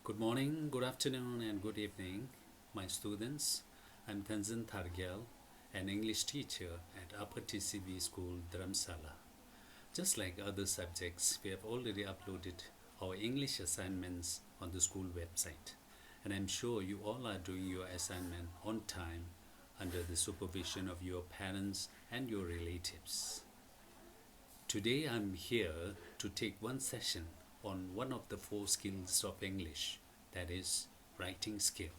Good morning, good afternoon, and good evening, my students. I'm Tanzan Thargyal, an English teacher at Upper TCB School, Dharamsala. Just like other subjects, we have already uploaded our English assignments on the school website. And I'm sure you all are doing your assignment on time under the supervision of your parents and your relatives. Today I'm here to take one session on one of the four skills of English, that is, writing skill.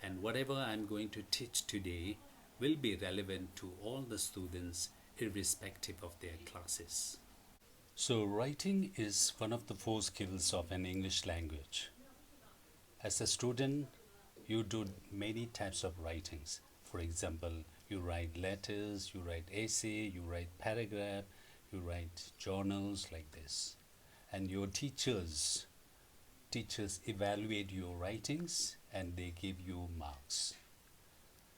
And whatever I'm going to teach today will be relevant to all the students irrespective of their classes. So writing is one of the four skills of an English language. As a student, you do many types of writings. For example, you write letters, you write essay, you write paragraph, you write journals like this. And your teachers evaluate your writings and they give you marks.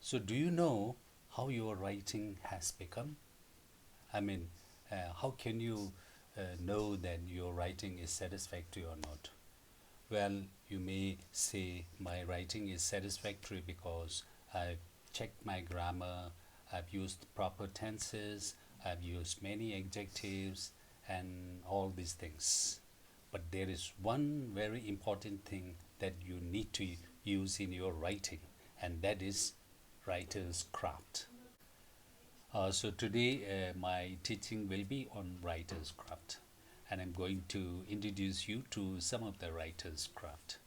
So do you know how your writing has become? How can you know that your writing is satisfactory or not? Well, you may say my writing is satisfactory because I've checked my grammar, I've used proper tenses, I've used many adjectives and all these things. But there is one very important thing that you need to use in your writing, and that is writer's craft. So today my teaching will be on writer's craft, and I'm going to introduce you to some of the writer's craft.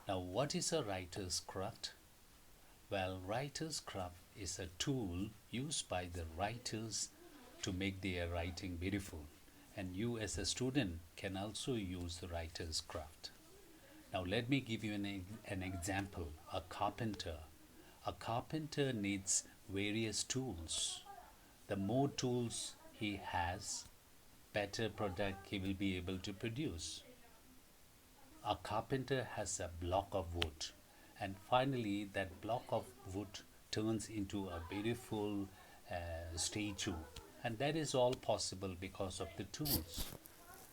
Now, what is a writer's craft? Well, writer's craft is a tool used by the writers to make their writing beautiful, and you as a student can also use the writer's craft. Now let me give you an example. A carpenter needs various tools. The more tools he has, better product he will be able to produce. A carpenter has a block of wood, and finally that block of wood turns into a beautiful statue, and that is all possible because of the tools.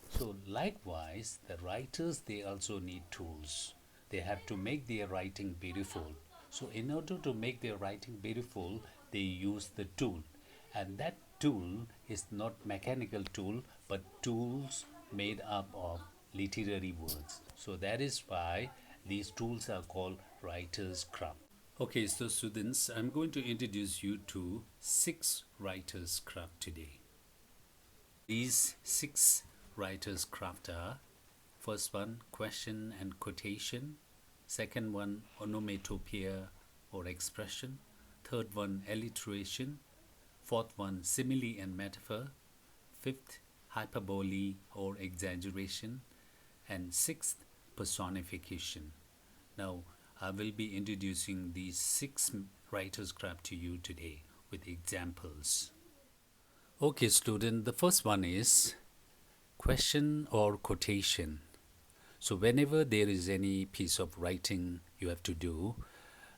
So likewise, the writers, they also need tools. They have to make their writing beautiful. So in order to make their writing beautiful, they use the tool, and that tool is not mechanical tool but tools made up of literary words. So that is why these tools are called writer's craft. Okay, so students, I'm going to introduce you to 6 writer's craft today. These 6 writer's craft are: first one, question and quotation; second one, onomatopoeia or expression; third one, alliteration; fourth one, simile and metaphor; fifth, hyperbole or exaggeration; and sixth, personification. Now, I will be introducing these 6 writer's craft to you today with examples. Okay, student, the first one is question or quotation. So whenever there is any piece of writing you have to do,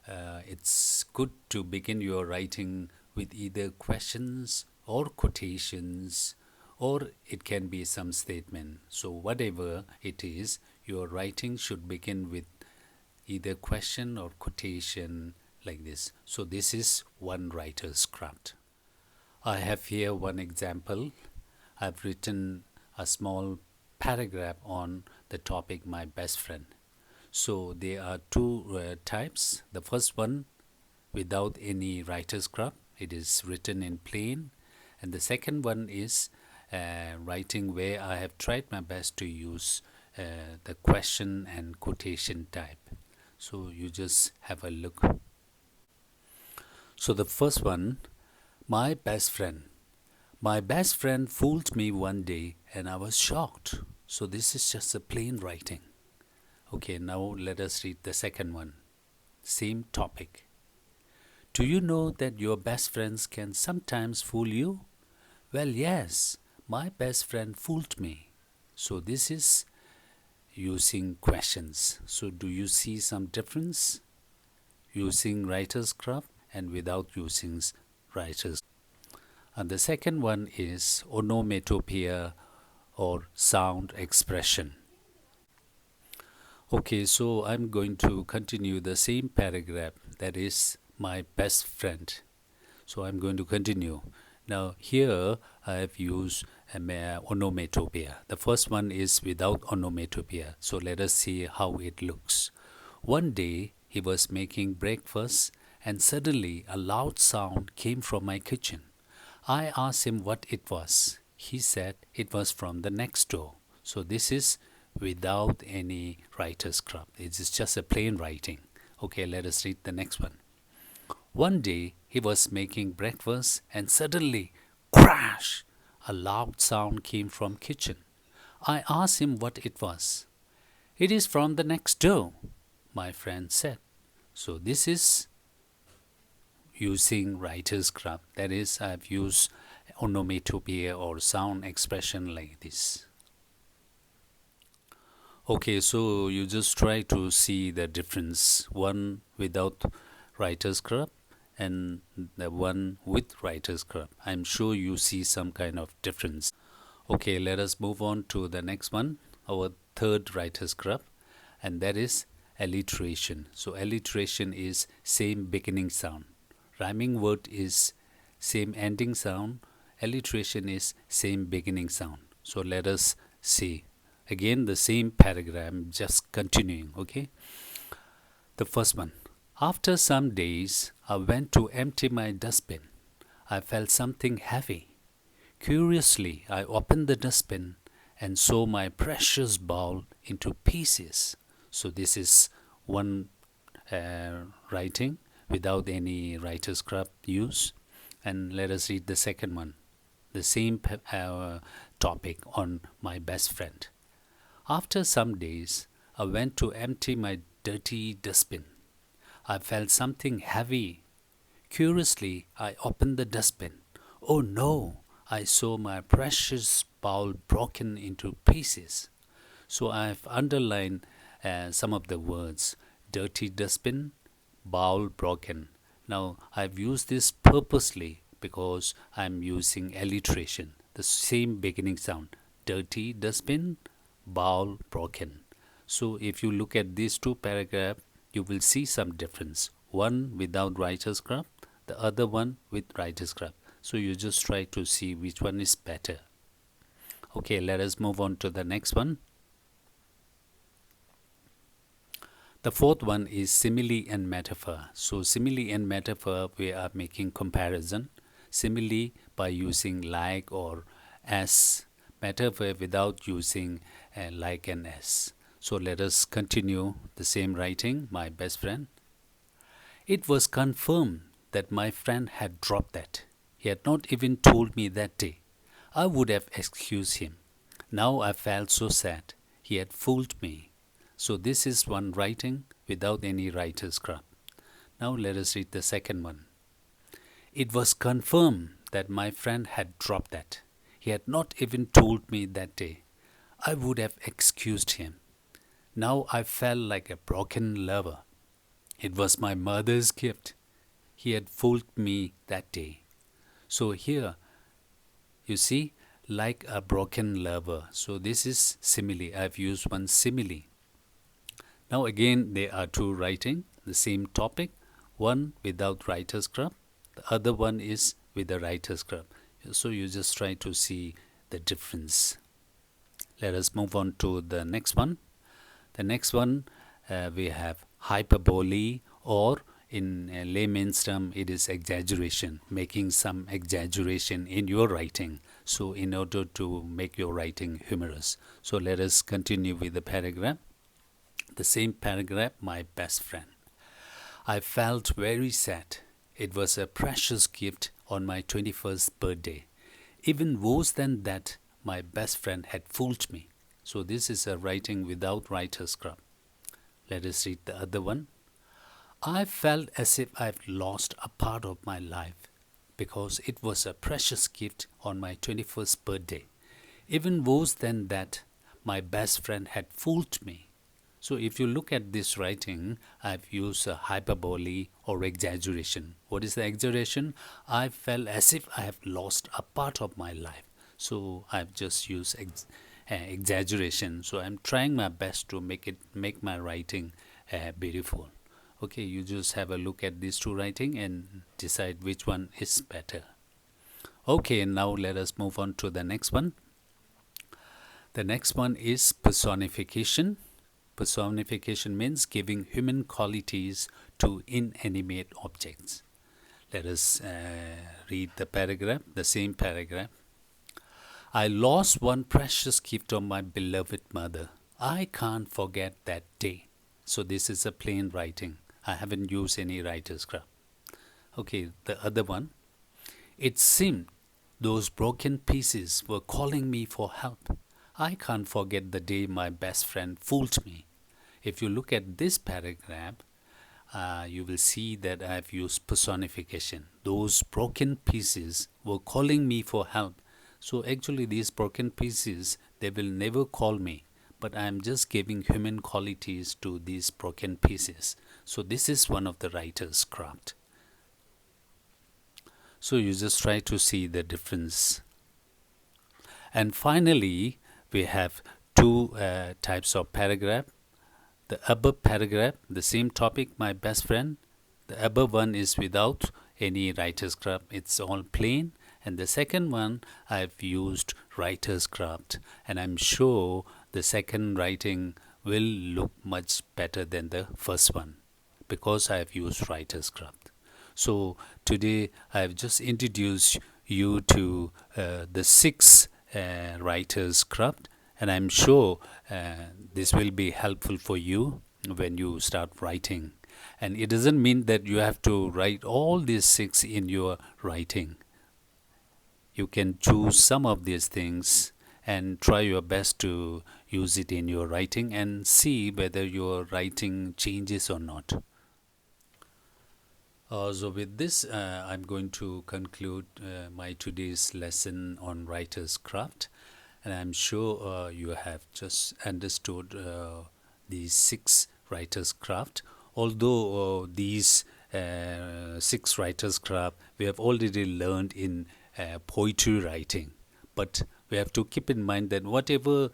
it's good to begin your writing with either questions or quotations, or it can be some statement. So whatever it is, your writing should begin with either question or quotation like this. So this is one writer's craft. I have here one example. I've written a small paragraph on the topic my best friend. So there are 2 types. The first one, without any writer's craft, it is written in plain. And the second one is writing where I have tried my best to use the question and quotation type. So you just have a look. So the first one, my best friend. My best friend fooled me one day and I was shocked. So this is just a plain writing. Okay, now let us read the second one. Same topic. Do you know that your best friends can sometimes fool you? Well, yes, my best friend fooled me. So this is using questions. So do you see some difference? Using writer's craft and without using writer's. And the second one is onomatopoeia or sound expression. Okay, so I'm going to continue the same paragraph, that is my best friend. So I'm going to continue. Now here I have used onomatopoeia. The first one is without onomatopoeia. So let us see how it looks. One day he was making breakfast and suddenly a loud sound came from my kitchen. I asked him what it was. He said it was from the next door. So this is without any writer's crop. It is just a plain writing. Okay, let us read the next one. One day he was making breakfast and suddenly, crash! A loud sound came from kitchen. I asked him what it was. It is from the next door, my friend said. So this is using writer's craft. That is, I've used onomatopoeia or sound expression like this. Okay, so you just try to see the difference. One without writer's craft and the one with writer's craft. I'm sure you see some kind of difference. Okay, let us move on to the next one, our third writer's craft, and that is alliteration. So alliteration is same beginning sound. Rhyming word is same ending sound. Alliteration is same beginning sound. So let us see. Again, the same paragraph, just continuing, okay? The first one. After some days, I went to empty my dustbin. I felt something heavy. Curiously, I opened the dustbin and saw my precious bowl into pieces. So this is one writing without any writer's craft use. And let us read the second one. The same topic on my best friend. After some days, I went to empty my dirty dustbin. I felt something heavy. Curiously, I opened the dustbin. Oh no! I saw my precious bowl broken into pieces. So I've underlined some of the words. Dirty dustbin, bowl broken. Now I've used this purposely because I'm using alliteration. The same beginning sound. Dirty dustbin, bowl broken. So if you look at these two paragraphs, you will see some difference. One without writer's craft, the other one with writer's craft. So you just try to see which one is better. Okay, let us move on to the next one. The fourth one is simile and metaphor. So simile and metaphor, we are making comparison. Simile by using like or as. Metaphor without using like and as. So let us continue the same writing, my best friend. It was confirmed that my friend had dropped that. He had not even told me that day. I would have excused him. Now I felt so sad. He had fooled me. So this is one writing without any writer's craft. Now let us read the second one. It was confirmed that my friend had dropped that. He had not even told me that day. I would have excused him. Now I felt like a broken lover. It was my mother's gift. He had fooled me that day. So here, you see, like a broken lover. So this is simile. I've used one simile. Now again, there are two writing, the same topic. One without writer's craft. The other one is with the writer's craft. So you just try to see the difference. Let us move on to the next one. The next one, we have hyperbole, or in layman's term, it is exaggeration, making some exaggeration in your writing. So in order to make your writing humorous. So let us continue with the paragraph. The same paragraph, my best friend. I felt very sad. It was a precious gift on my 21st birthday. Even worse than that, my best friend had fooled me. So this is a writing without writer's craft. Let us read the other one. I felt as if I've lost a part of my life because it was a precious gift on my 21st birthday. Even worse than that, my best friend had fooled me. So if you look at this writing, I've used a hyperbole or exaggeration. What is the exaggeration? I felt as if I have lost a part of my life. So I've just used exaggeration. So I'm trying my best to make my writing beautiful. Okay, you just have a look at these two writing and decide which one is better. Okay, now let us move on to the next one. The next one is personification. Personification means giving human qualities to inanimate objects. Let us read the paragraph, the same paragraph. I lost one precious gift of my beloved mother. I can't forget that day. So this is a plain writing. I haven't used any writer's craft. Okay, the other one. It seemed those broken pieces were calling me for help. I can't forget the day my best friend fooled me. If you look at this paragraph, you will see that I have used personification. Those broken pieces were calling me for help. So actually these broken pieces, they will never call me, but I am just giving human qualities to these broken pieces. So this is one of the writer's craft. So you just try to see the difference. And finally, we have two types of paragraph. The above paragraph, the same topic, my best friend. The above one is without any writer's craft. It's all plain. And the second one, I've used writer's craft. And I'm sure the second writing will look much better than the first one because I've used writer's craft. So today I've just introduced you to the 6 writer's craft, and I'm sure this will be helpful for you when you start writing. And it doesn't mean that you have to write all these 6 in your writing. You can choose some of these things and try your best to use it in your writing and see whether your writing changes or not. So with this, I'm going to conclude my today's lesson on writer's craft, and I'm sure you have just understood these 6 writer's craft. Although these 6 writer's craft we have already learned in poetry writing, but we have to keep in mind that whatever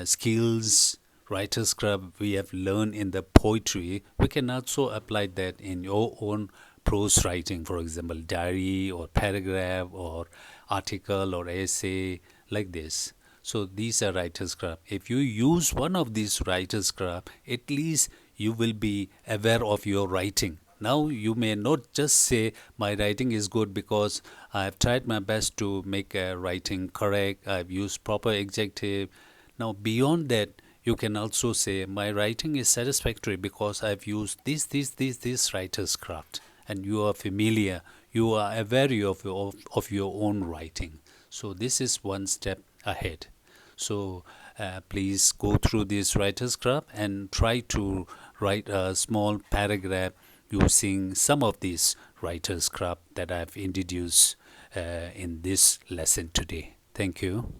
skills, writer's craft we have learned in the poetry, we can also apply that in your own prose writing, for example, diary or paragraph or article or essay, like this. So these are writer's craft. If you use one of these writer's craft, at least you will be aware of your writing. Now you may not just say my writing is good because I have tried my best to make writing correct, I've used proper adjective. Now beyond that, you can also say my writing is satisfactory because I've used this writer's craft, and you are familiar, you are aware of your own writing. So this is one step ahead. So please go through this writer's craft and try to write a small paragraph using some of these writer's craft that I've introduced in this lesson today. Thank you.